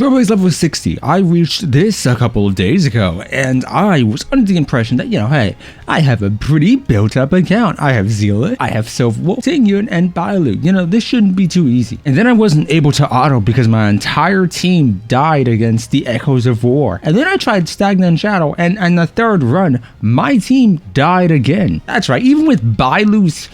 Turbo is level 60. I reached this a couple of days ago, and I was under the impression that, hey, I have a pretty built up account. I have Zila, I have Silverwolf, Tingyun, and Bailu. This shouldn't be too easy. And then I wasn't able to auto because my entire team died against the Echoes of War. And then I tried Stagnant Shadow, and the third run, my team died again. That's right, even with Bailu's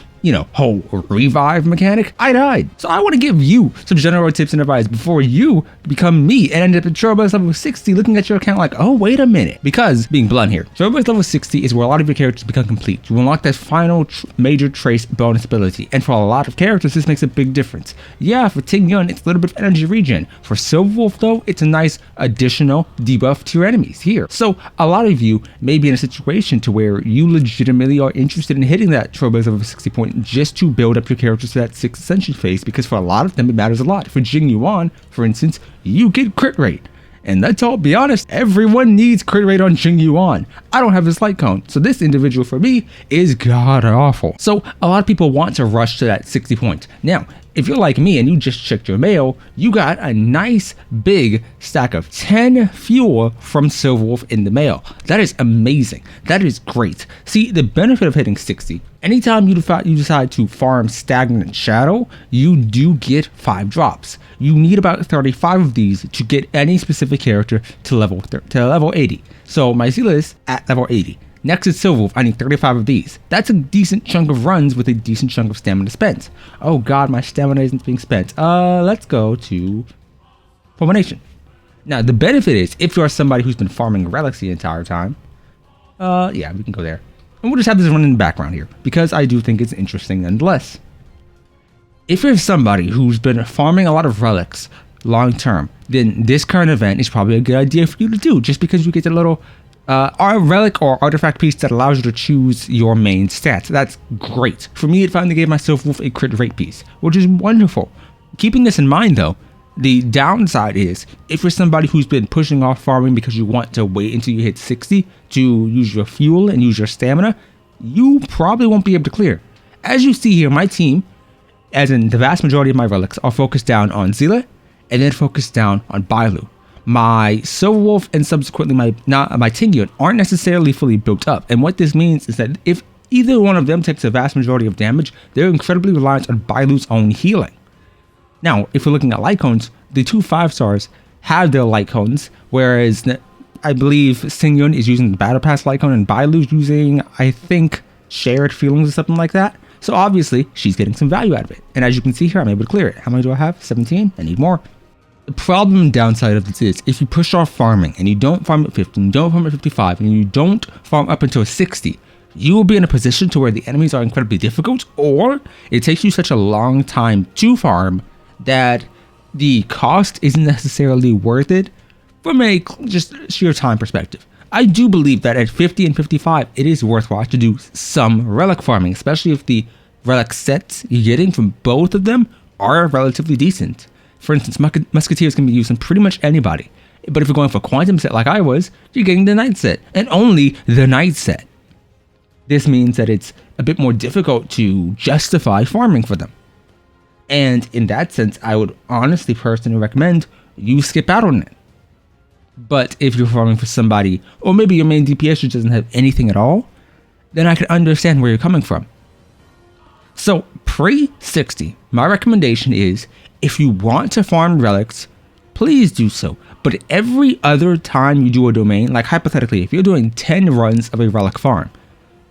whole revive mechanic, I died. So I want to give you some general tips and advice before you become me and end up at Turbo's level 60 looking at your account like, oh, wait a minute. Because, being blunt here, Turbo's level 60 is where a lot of your characters become complete. You unlock that final major trace bonus ability. And for a lot of characters, this makes a big difference. Yeah, for Tingyun, it's a little bit of energy regen. For Silverwolf, though, it's a nice additional debuff to your enemies here. So a lot of you may be in a situation to where you legitimately are interested in hitting that Turbo's level 60 point just to build up your characters to that 6th ascension phase, because for a lot of them it matters a lot. For Jing Yuan, for instance, you get crit rate. And let's all be honest, everyone needs crit rate on Jing Yuan. I don't have this light cone, so this individual for me is god awful. So a lot of people want to rush to that 60 point. Now, if you're like me and you just checked your mail, you got a nice big stack of 10 fuel from Silverwolf in the mail. That is amazing. That is great. See, the benefit of hitting 60, anytime you decide to farm Stagnant Shadow, you do get 5 drops. You need about 35 of these to get any specific character to level 80. So my Zila is at level 80. Next is Silverwolf, I need 35 of these. That's a decent chunk of runs with a decent chunk of stamina spent. Oh god, my stamina isn't being spent. Let's go to Fulmination. Now, the benefit is, if you are somebody who's been farming relics the entire time, yeah, we can go there. And we'll just have this run in the background here, because I do think it's interesting nonetheless. If you're somebody who's been farming a lot of relics long term, then this current event is probably a good idea for you to do, just because you get a little relic or artifact piece that allows you to choose your main stats. That's great. For me, it finally gave my Silverwolf a crit rate piece, which is wonderful. Keeping this in mind though, the downside is, if you're somebody who's been pushing off farming because you want to wait until you hit 60 to use your fuel and use your stamina, you probably won't be able to clear. As you see here, my team, as in the vast majority of my relics, are focused down on Zila and then focused down on Bailu. My Silverwolf and subsequently my Tingyun aren't necessarily fully built up, and what this means is that if either one of them takes a vast majority of damage, they're incredibly reliant on Bailu's own healing. Now, if we're looking at light cones, the 2 5-stars have their light cones, whereas I believe Tingyun is using the Battle Pass light cone and Bailu's using, I think, Shared Feelings or something like that. So obviously, she's getting some value out of it. And as you can see here, I'm able to clear it. How many do I have? 17? I need more. The problem and downside of this is, if you push off farming and you don't farm at 50, you don't farm at 55, and you don't farm up until 60, you will be in a position to where the enemies are incredibly difficult, or it takes you such a long time to farm that the cost isn't necessarily worth it from a just sheer time perspective. I do believe that at 50 and 55, it is worthwhile to do some relic farming, especially if the relic sets you're getting from both of them are relatively decent. For instance, Musketeers can be used on pretty much anybody. But if you're going for Quantum set like I was, you're getting the Night set, and only the Night set. This means that it's a bit more difficult to justify farming for them. And in that sense, I would honestly personally recommend you skip out on it. But if you're farming for somebody, or maybe your main DPS just doesn't have anything at all, then I can understand where you're coming from. So pre-60, my recommendation is, if you want to farm relics, please do so. But every other time you do a domain, like hypothetically, if you're doing 10 runs of a relic farm,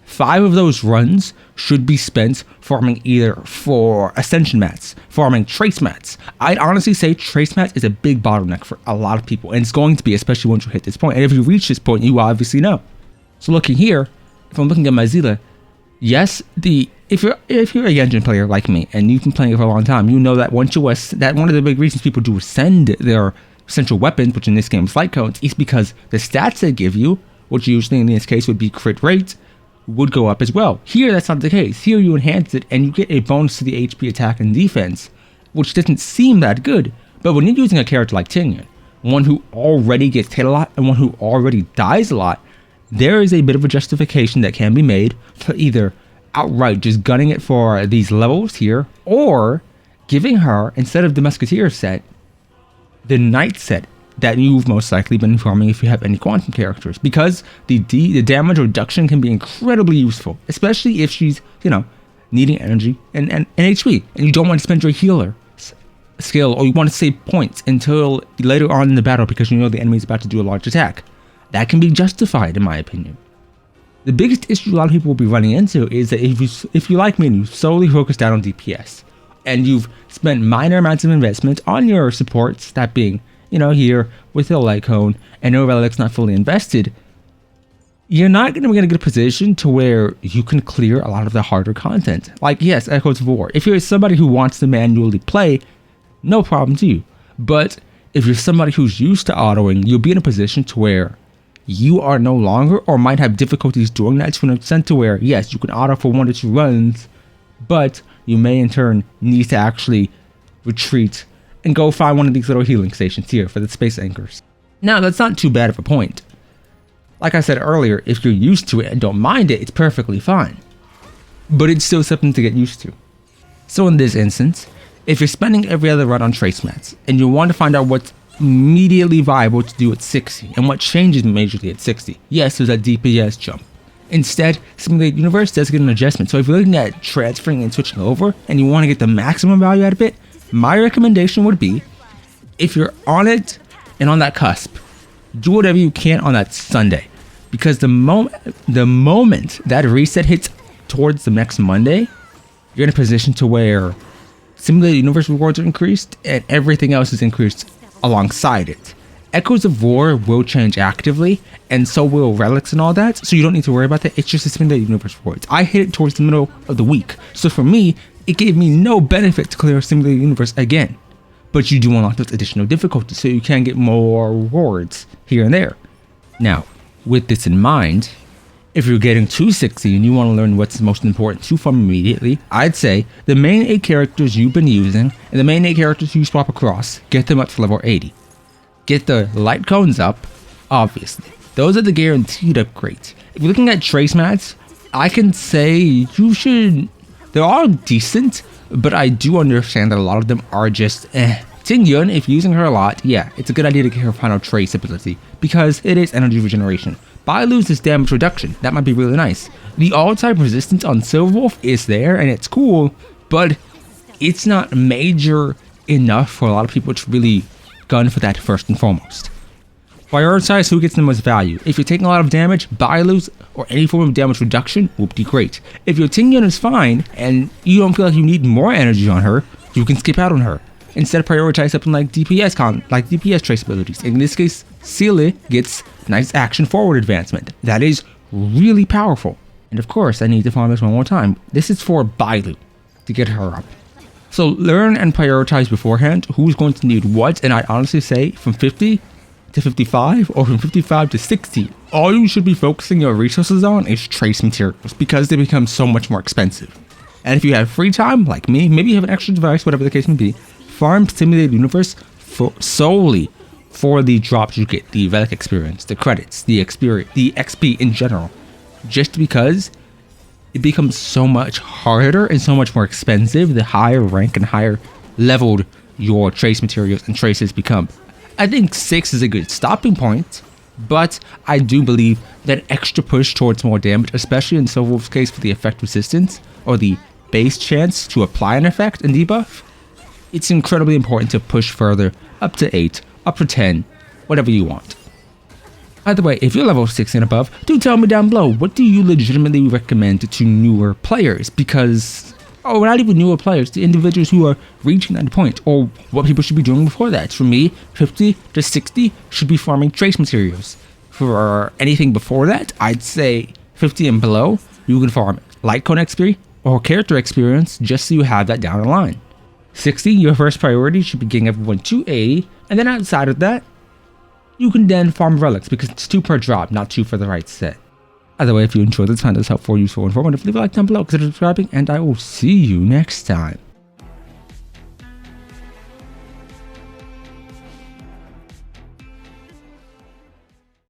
5 of those runs should be spent farming either for ascension mats, farming trace mats. I'd honestly say trace mats is a big bottleneck for a lot of people, and it's going to be, especially once you hit this point. And if you reach this point, you obviously know. So looking here, if I'm looking at my Zila, yes, if you're a Genshin player like me and you've been playing it for a long time, you know that once you that one of the big reasons people do ascend their essential weapons, which in this game is light cones, is because the stats they give you, which usually in this case would be crit rate, would go up as well. Here, that's not the case. Here, you enhance it and you get a bonus to the HP attack and defense, which doesn't seem that good. But when you're using a character like Tingyun, one who already gets hit a lot and one who already dies a lot, there is a bit of a justification that can be made for either outright just gunning it for these levels here, or giving her, instead of the Musketeer set, the Knight set that you've most likely been farming if you have any quantum characters, because the damage reduction can be incredibly useful, especially if she's, needing energy and HP, and you don't want to spend your healer skill, or you want to save points until later on in the battle because you know the enemy is about to do a large attack. That can be justified, in my opinion. The biggest issue a lot of people will be running into is that if you like me and you solely focus down on DPS, and you've spent minor amounts of investment on your supports, that being, here with the light cone and no relics not fully invested, you're not going to be in a good position to where you can clear a lot of the harder content. Like, yes, Echoes of War. If you're somebody who wants to manually play, no problem to you. But if you're somebody who's used to autoing, you'll be in a position to where you are no longer, or might have difficulties doing that to an extent to where, yes, you can auto for 1 or 2 runs, but you may in turn need to actually retreat and go find one of these little healing stations here for the space anchors. Now, that's not too bad of a point. Like I said earlier, if you're used to it and don't mind it, it's perfectly fine. But it's still something to get used to. So in this instance, if you're spending every other run on trace mats, and you want to find out what's immediately viable to do at 60, and what changes majorly at 60, yes, there's that DPS jump. Instead, Simulated Universe does get an adjustment. So if you're looking at transferring and switching over, and you want to get the maximum value out of it, my recommendation would be, if you're on it and on that cusp, do whatever you can on that Sunday. Because the moment that reset hits towards the next Monday, you're in a position to where Simulated Universe rewards are increased and everything else is increased alongside it. Echoes of War will change actively, and so will relics and all that, so you don't need to worry about that. It's just a Simulated Universe rewards. I hit it towards the middle of the week, so for me, it gave me no benefit to clear Simulated Universe again. But you do unlock those additional difficulties, so you can get more rewards here and there. Now, with this in mind, if you're getting to 60 and you want to learn what's most important to farm immediately, I'd say the main 8 characters you've been using and the main 8 characters you swap across, get them up to level 80. Get the light cones up, obviously. Those are the guaranteed upgrades. If you're looking at trace mats, I can say you should... They're all decent, but I do understand that a lot of them are just Tingyun, if you're using her a lot, yeah, it's a good idea to get her final trace ability, because it is energy regeneration. Bailu's is damage reduction, that might be really nice. The all-type resistance on Silverwolf is there, and it's cool, but it's not major enough for a lot of people to really gun for that first and foremost. Prioritize who gets the most value. If you're taking a lot of damage, Bailu's or any form of damage reduction will be great. If your Tingyun is fine, and you don't feel like you need more energy on her, you can skip out on her. Instead, prioritize something like DPS trace abilities. In this case, Seele gets nice action forward advancement. That is really powerful. And of course, I need to farm this one more time. This is for Bailu to get her up. So learn and prioritize beforehand who's going to need what, and I'd honestly say from 50 to 55 or from 55 to 60, all you should be focusing your resources on is trace materials, because they become so much more expensive. And if you have free time, like me, maybe you have an extra device, whatever the case may be, farm Simulated Universe solely for the drops you get, the relic experience, the credits, the XP in general, just because it becomes so much harder and so much more expensive the higher rank and higher leveled your trace materials and traces become. I think 6 is a good stopping point, but I do believe that extra push towards more damage, especially in Silverwolf's case for the effect resistance or the base chance to apply an effect and debuff, it's incredibly important to push further up to 8, up to 10, whatever you want. By the way, if you're level 60 and above, do tell me down below, what do you legitimately recommend to newer players? Because, or not even newer players, the individuals who are reaching that point, or what people should be doing before that. For me, 50 to 60 should be farming trace materials. For anything before that, I'd say 50 and below, you can farm light cone XP or character experience just so you have that down the line. 60, your first priority should be getting everyone to 80, and then outside of that, you can then farm relics because it's 2 per drop, not 2 for the right set. Either way, if you enjoyed this, find this helpful, useful, informative, leave a like down below, consider subscribing, and I will see you next time.